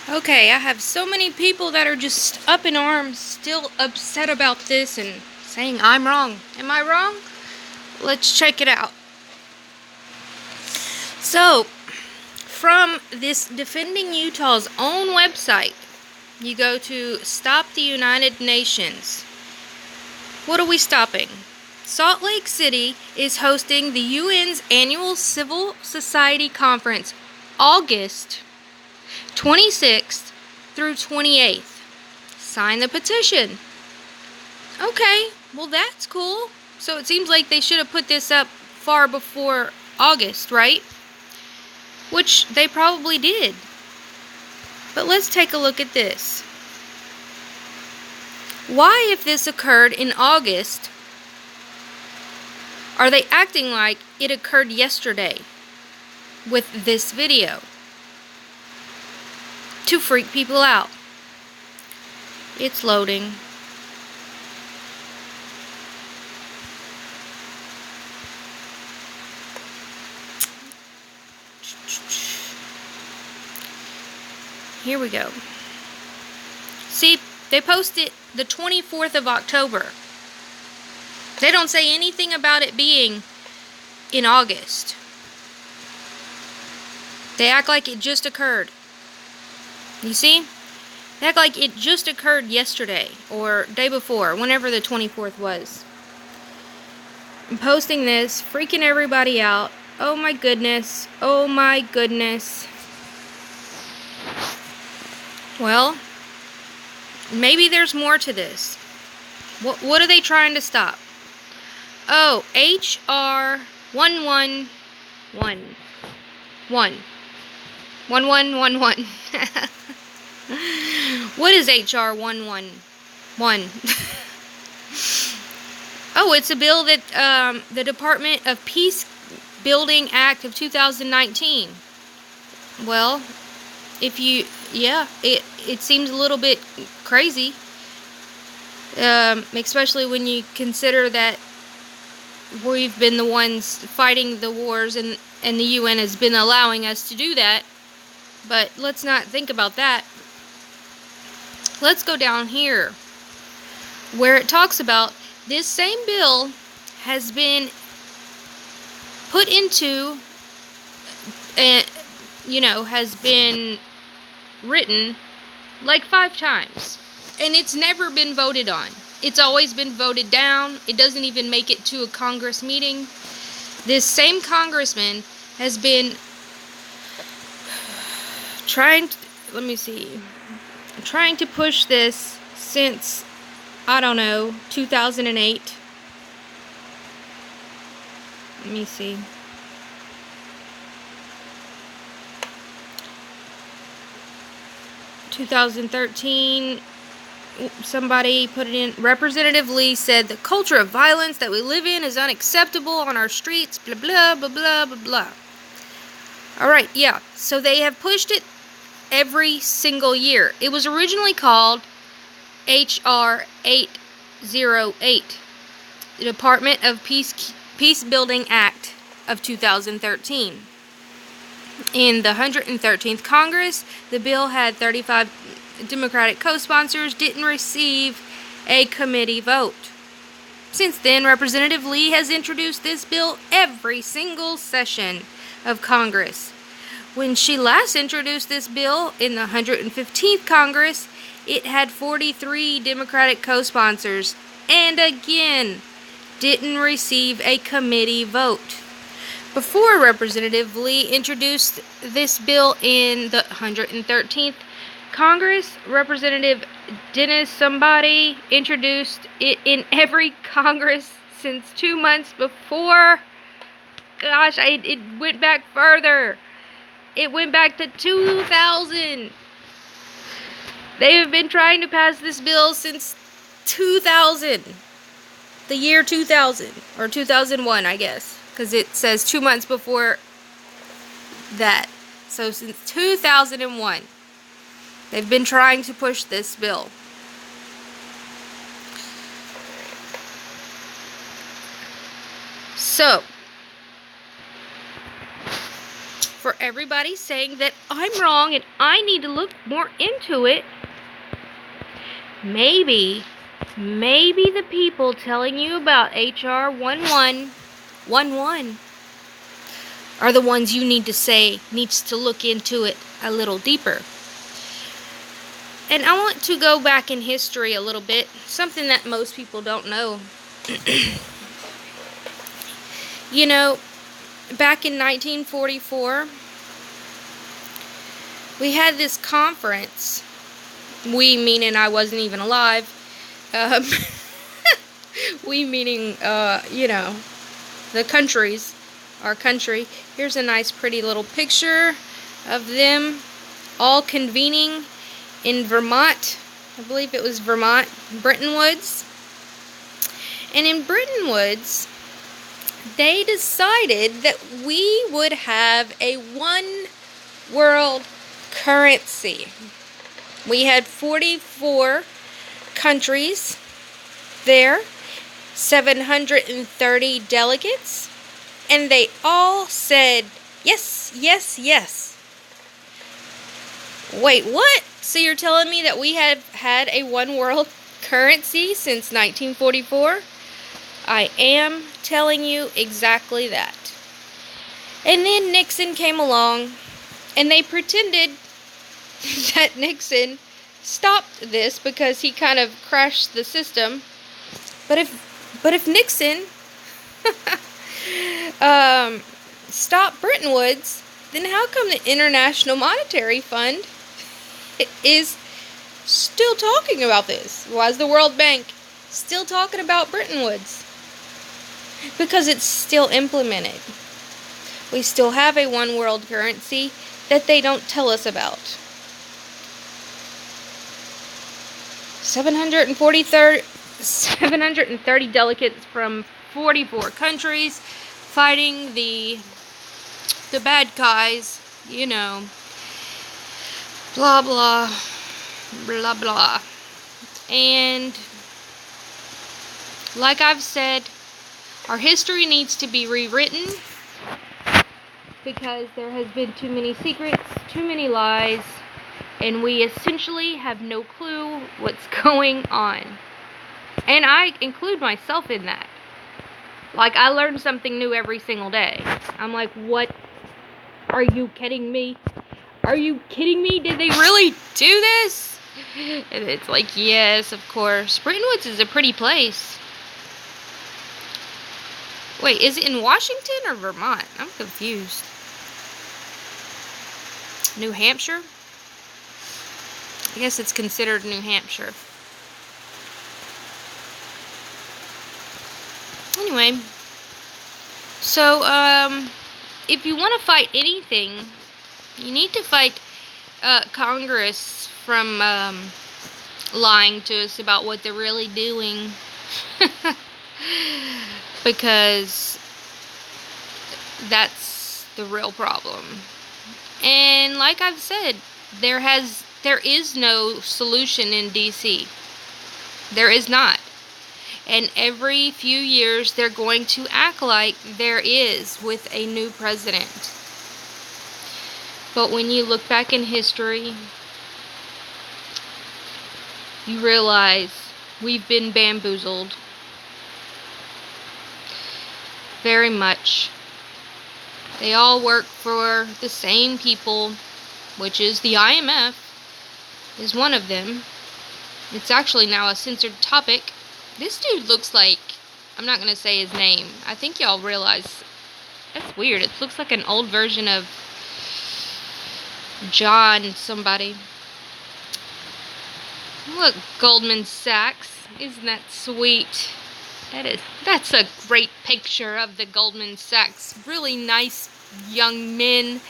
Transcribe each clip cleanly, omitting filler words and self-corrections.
Okay, I have so many people that are just up in arms, still upset about this and saying I'm wrong. Am I wrong? Let's check it out. So, from this Defending Utah's own website, you go to Stop the United Nations. What are we stopping? Salt Lake City is hosting the UN's annual Civil Society Conference, August 26th through 28th. Sign the petition. Okay, well that's cool. So it seems like they should have put this up far before August, right? Which they probably did. But let's take a look at this. Why, if this occurred in August, are they acting like it occurred yesterday with this video? To freak people out. It's loading. Here we go. See, they posted the 24th of October. They don't say anything about it being in August. They act like it just occurred. You see? They act like it just occurred yesterday or day before, whenever the 24th was. I'm posting this, freaking everybody out. Oh my goodness. Oh my goodness. Well, maybe there's more to this. What are they trying to stop? Oh, HR 111. 1111. What is HR 111? Oh, it's a bill that the Department of Peace Building Act of 2019. Well, it seems a little bit crazy, especially when you consider that we've been the ones fighting the wars and the UN has been allowing us to do that. But let's not think about that. Let's go down here where it talks about this same bill has been put into and has been written like 5 times, and it's never been voted on. It's always been voted down. It doesn't even make it to a Congress meeting. This same congressman has been trying to push this since, I don't know, 2008. Let me see. "2013, somebody put it in. Representative Lee said the culture of violence that we live in is unacceptable on our streets, blah, blah, blah, blah, blah, blah." Alright, yeah. So they have pushed it every single year. It was originally called HR 808, the Department of Peace Building Act of 2013. In the 113th Congress, the bill had 35 Democratic co-sponsors, didn't receive a committee vote. Since then, Representative Lee has introduced this bill every single session of Congress. When she last introduced this bill in the 115th Congress, it had 43 Democratic co-sponsors, and again, didn't receive a committee vote. Before Representative Lee introduced this bill in the 113th Congress, Representative Dennis somebody introduced it in every Congress since 2 months before. Gosh, it went back further. It went back to 2000. They have been trying to pass this bill since 2000. The year 2000. Or 2001, I guess. Because it says 2 months before that. So since 2001, they've been trying to push this bill. So, for everybody saying that I'm wrong and I need to look more into it, maybe the people telling you about HR 1111 are the ones you need to say needs to look into it a little deeper. And I want to go back in history a little bit, something that most people don't know. You know, back in 1944, we had this conference. We meaning I wasn't even alive. We meaning, the countries, our country. Here's a nice pretty little picture of them all convening in Vermont. I believe it was Vermont, Bretton Woods. And in Bretton Woods, they decided that we would have a one world currency. We had 44 countries there, 730 delegates, and they all said, yes, yes, yes. Wait, what? So you're telling me that we have had a one world currency since 1944? I am telling you exactly that. And then Nixon came along, and they pretended that Nixon stopped this because he kind of crashed the system. But if Nixon stopped Bretton Woods, then how come the International Monetary Fund is still talking about this? Why is the World Bank still talking about Bretton Woods? Because it's still implemented. We still have a one world currency that they don't tell us about. 730 delegates from 44 countries fighting the bad guys, blah, blah, blah, blah. And like I've said, our history needs to be rewritten because there has been too many secrets, too many lies, and we essentially have no clue what's going on. And I include myself in that. Like, I learn something new every single day. I'm like, what? Are you kidding me? Are you kidding me? Did they really do this? And it's like, yes, of course. Bretton Woods is a pretty place. Wait, is it in Washington or Vermont? I'm confused. New Hampshire? I guess it's considered New Hampshire. Anyway, so, if you want to fight anything, you need to fight Congress from lying to us about what they're really doing. Because that's the real problem. And like I've said, there is no solution in DC. There is not. And every few years they're going to act like there is with a new president. But when you look back in history, you realize we've been bamboozled. Very much. They all work for the same people, which is the IMF is one of them. It's actually now a censored topic. This dude looks like, I'm not going to say his name. I think y'all realize, that's weird. It looks like an old version of John somebody. Look, Goldman Sachs. Isn't that sweet? That's a great picture of the Goldman Sachs. Really nice young men.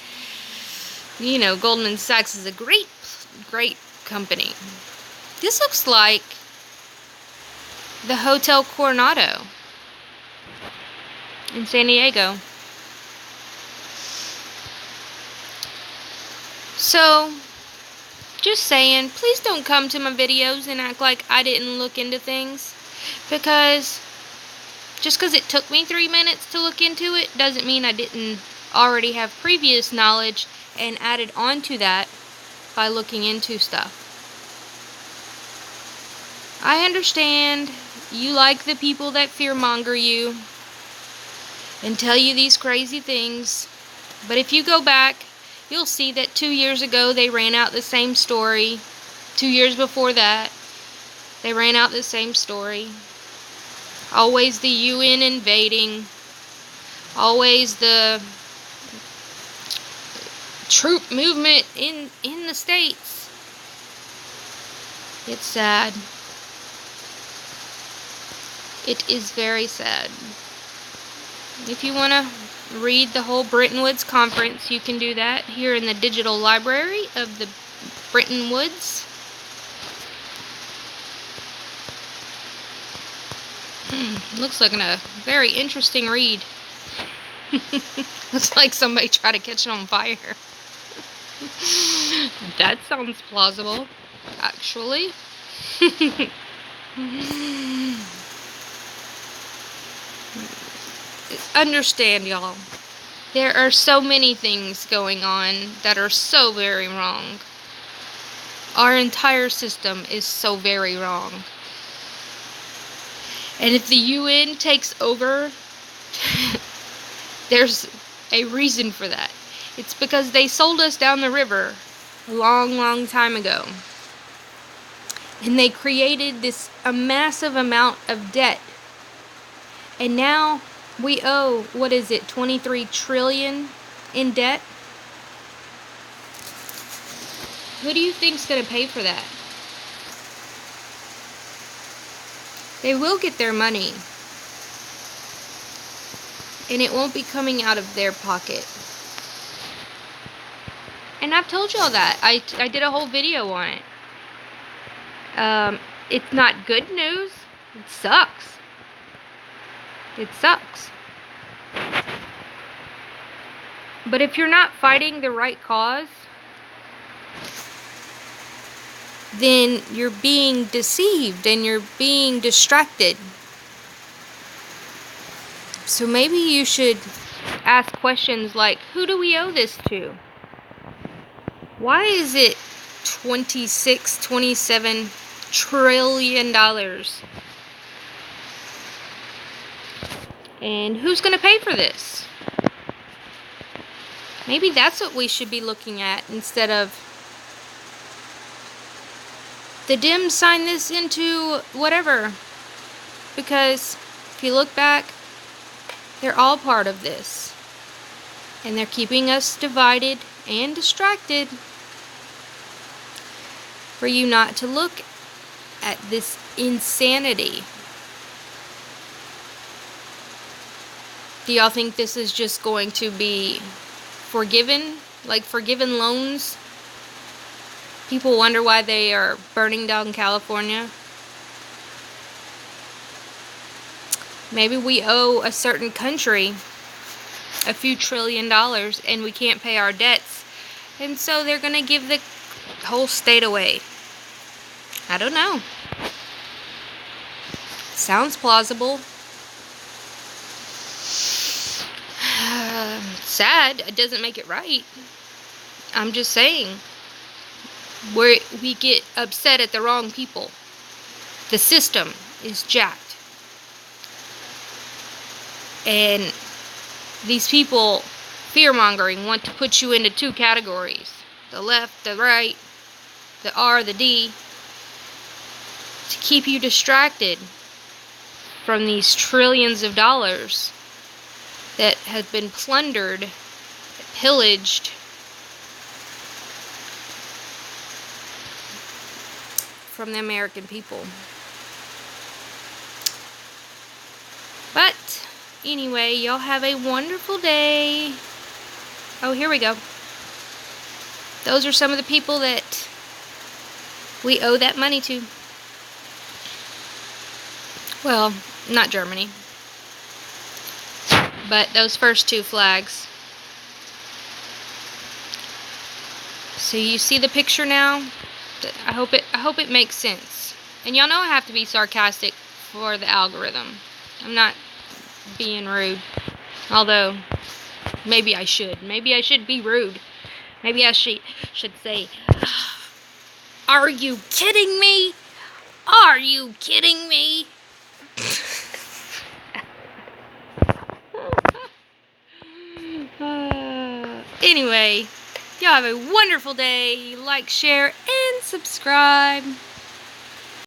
Goldman Sachs is a great company. This looks like the Hotel Coronado in San Diego. So, just saying, please don't come to my videos and act like I didn't look into things. Because just because it took me 3 minutes to look into it doesn't mean I didn't already have previous knowledge and added on to that by looking into stuff. I understand you like the people that fearmonger you and tell you these crazy things, but if you go back, you'll see that 2 years ago they ran out the same story. 2 years before that, they ran out the same story. Always the UN invading. Always the troop movement in the States. It's sad. It is very sad. If you want to read the whole Bretton Woods Conference, you can do that here in the digital library of the Bretton Woods. Looks like a very interesting read. Looks like somebody tried to catch it on fire. That sounds plausible, actually. Understand, y'all. There are so many things going on that are so very wrong. Our entire system is so very wrong. And if the UN takes over, there's a reason for that. It's because they sold us down the river a long, long time ago. And they created a massive amount of debt. And now we owe, 23 trillion in debt? Who do you think's going to pay for that? They will get their money. And it won't be coming out of their pocket. And I've told y'all that. I did a whole video on it. It's not good news. It sucks. It sucks. But if you're not fighting the right cause, then you're being deceived and you're being distracted. So maybe you should ask questions like, who do we owe this to? Why is it 27 trillion dollars? And who's going to pay for this? Maybe that's what we should be looking at instead of the Dems signed this into whatever. Because if you look back, they're all part of this. And they're keeping us divided and distracted for you not to look at this insanity. Do y'all think this is just going to be forgiven? Like forgiven loans? People wonder why they are burning down California. Maybe we owe a certain country a few $trillions and we can't pay our debts. And so they're going to give the whole state away. I don't know. Sounds plausible. Sad. It doesn't make it right. I'm just saying. We get upset at the wrong people. The system is jacked. And these people, fear-mongering, want to put you into two categories. The left, the right, the R, the D. To keep you distracted from these trillions of dollars that have been plundered, pillaged, from the American people. But anyway, y'all have a wonderful day. Oh, here we go. Those are some of the people that we owe that money to. Well, not Germany. But those first two flags. So you see the picture now? I hope it makes sense. And y'all know I have to be sarcastic for the algorithm. I'm not being rude. Although Maybe I should. Maybe I should be rude. Maybe I should say, "Are you kidding me? Are you kidding me?" Anyway, y'all have a wonderful day. Like, share, and subscribe.